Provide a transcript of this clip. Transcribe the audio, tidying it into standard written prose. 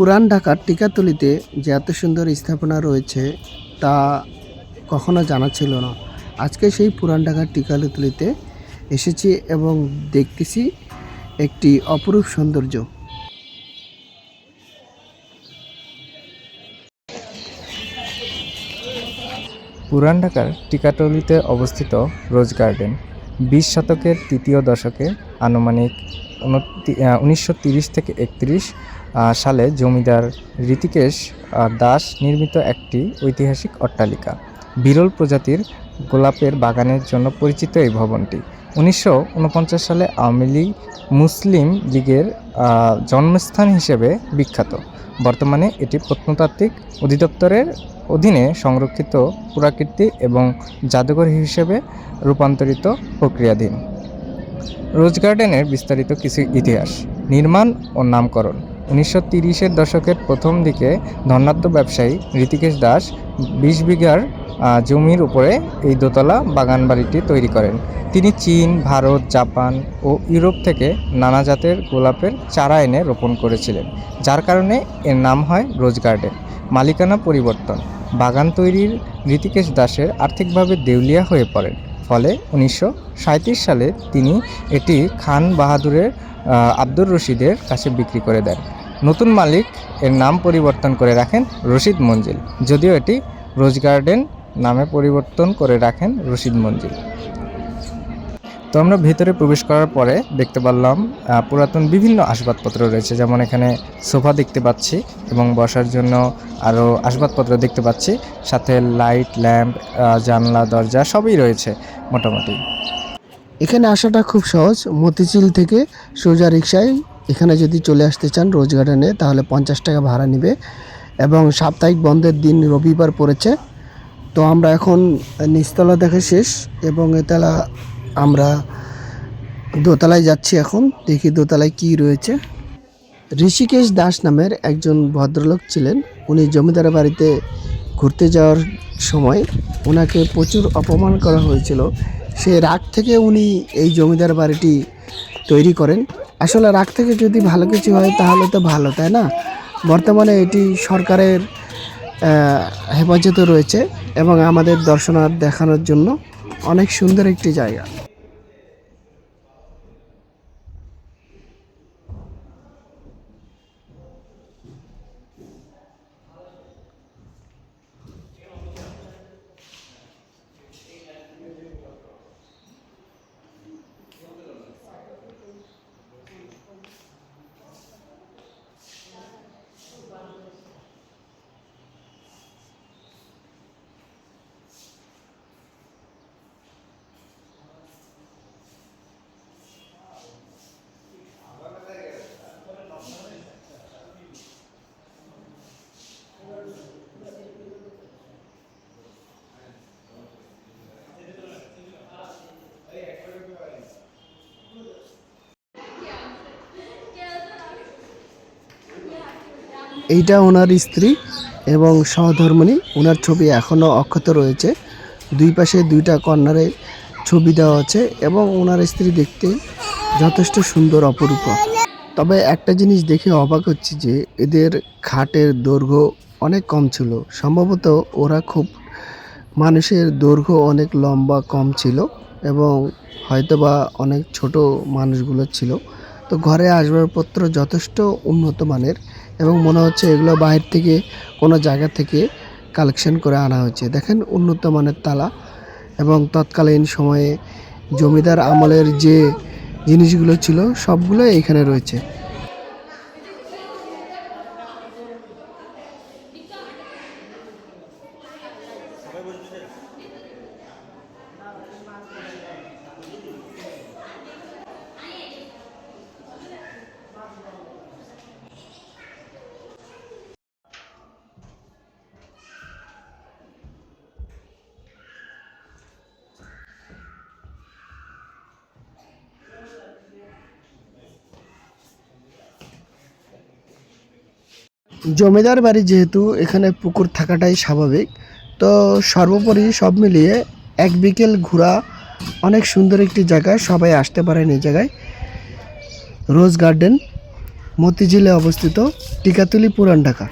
পুরান ঢাকার টিকাতলিতে যে এত সুন্দর স্থাপনা রয়েছে তা কখনো জানা ছিল না। আজকে সেই পুরান ঢাকার টিকাতলিতে এসেছি এবং দেখতেছি একটি অপরূপ সৌন্দর্য। পুরান ঢাকার টিকাতলিতে অবস্থিত রোজ গার্ডেন ২০ শতকের তৃতীয় দশকে আনুমানিক ১৯৩০ থেকে ৩১ সালে জমিদার ঋতিকেশ দাস নির্মিত একটি ঐতিহাসিক অট্টালিকা। বিরল প্রজাতির গোলাপের বাগানের জন্য পরিচিত এই ভবনটি ১৯৪৯ সালে আওয়ামী লীগ মুসলিম লীগের জন্মস্থান হিসেবে বিখ্যাত। বর্তমানে এটি প্রত্নতাত্ত্বিক অধিদপ্তরের অধীনে সংরক্ষিত পুরাকীর্তি এবং জাদুঘর হিসেবে রূপান্তরিত প্রক্রিয়াধীন। রোজ গার্ডেনের বিস্তারিত কিছু ইতিহাস, নির্মাণ ও নামকরণ। ১৯৩০-এর দশকের প্রথম দিকে ধনাঢ্য ব্যবসায়ী ঋতিকেশ দাস ২০ বিঘার জমির উপরে এই দোতলা বাগান বাড়িটি তৈরি করেন। তিনি চীন, ভারত, জাপান ও ইউরোপ থেকে নানা জাতের গোলাপের চারা এনে রোপণ করেছিলেন, যার কারণে এর নাম হয় রোজ গার্ডেন। মালিকানা পরিবর্তন। বাগান তৈরির ঋতিকেশ দাসের আর্থিকভাবে দেউলিয়া হয়ে পড়েন, ফলে ১৯৩৭ সালে তিনি এটি খান বাহাদুরের আব্দুর রশিদের কাছে বিক্রি করে দেন। নতুন মালিক এর নাম পরিবর্তন করে রাখেন রশিদ মঞ্জিল, যদিও এটি রোজ গার্ডেন নামে পরিবর্তন করে রাখেন রশিদ মঞ্জিল। তো আমরা ভেতরে প্রবেশ করার পরে দেখতে পারলাম পুরাতন বিভিন্ন আসবাবপত্র রয়েছে, যেমন এখানে সোফা দেখতে পাচ্ছি এবং বসার জন্য আরও আসবাবপত্র দেখতে পাচ্ছি, সাথে লাইট, ল্যাম্প, জানলা, দরজা সবই রয়েছে মোটামুটি। এখানে আসাটা খুব সহজ। মতিঝিল থেকে সোজা রিক্সায় এখানে যদি চলে আসতে চান রোজ গার্ডেনে, তাহলে ৫০ টাকা ভাড়া নেবে এবং সাপ্তাহিক বন্ধের দিন রবিবার পড়েছে। তো আমরা এখন নিচতলা দেখা শেষ এবং এতলা আমরা দোতলায় যাচ্ছি। এখন দেখি দোতলায় কি রয়েছে। ঋষিকেশ দাস নামের একজন ভদ্রলোক ছিলেন। উনি জমিদারের বাড়িতে ঘুরতে যাওয়ার সময় ওনাকে প্রচুর অপমান করা হয়েছিল। সেই রাগ থেকে উনি এই জমিদার বাড়িটি তৈরি করেন। আসলে রাগ থেকে যদি ভালো কিছু হয় তাহলে তো ভালো, তাই না? বর্তমানে এটি সরকারের হেফাজতে রয়েছে এবং আমাদের দর্শনার্থী দেখানোর জন্য অনেক সুন্দর একটি জায়গা। এইটা ওনার স্ত্রী এবং সহধর্মিণী। ওনার ছবি এখনও অক্ষত রয়েছে। দুই পাশে দুইটা কর্নারে ছবি দেওয়া আছে এবং ওনার স্ত্রী দেখতে যথেষ্ট সুন্দর, অপরূপ। তবে একটা জিনিস দেখে অবাক হচ্ছি যে এদের খাটের দৈর্ঘ্য অনেক কম ছিল। সম্ভবত ওরা খুব মানুষের দৈর্ঘ্য অনেক লম্বা কম ছিল এবং হয়তোবা অনেক ছোট মানুষগুলো ছিল। তো ঘরে আসবাবপত্র যথেষ্ট উন্নত মানের এবং মনে হচ্ছে এগুলো বাইরে থেকে কোনো জায়গা থেকে কালেকশন করে আনা হয়েছে। দেখেন উন্নত মানের তালা এবং তৎকালীন সময়ে জমিদার আমলের যে জিনিসগুলো ছিল সবগুলো এখানে রয়েছে। জমিদার বাড়ি যেহেতু এখানে পুকুর থাকাটাই স্বাভাবিক, তো সর্বোপরি সব মিলিয়ে এক বিকেল ঘোরা অনেক সুন্দর একটি জায়গা। সবাই আসতে পারেন এই জায়গায়। রোজ গার্ডেন মতিঝিলে অবস্থিত টিকাতুলি পুরান ঢাকা।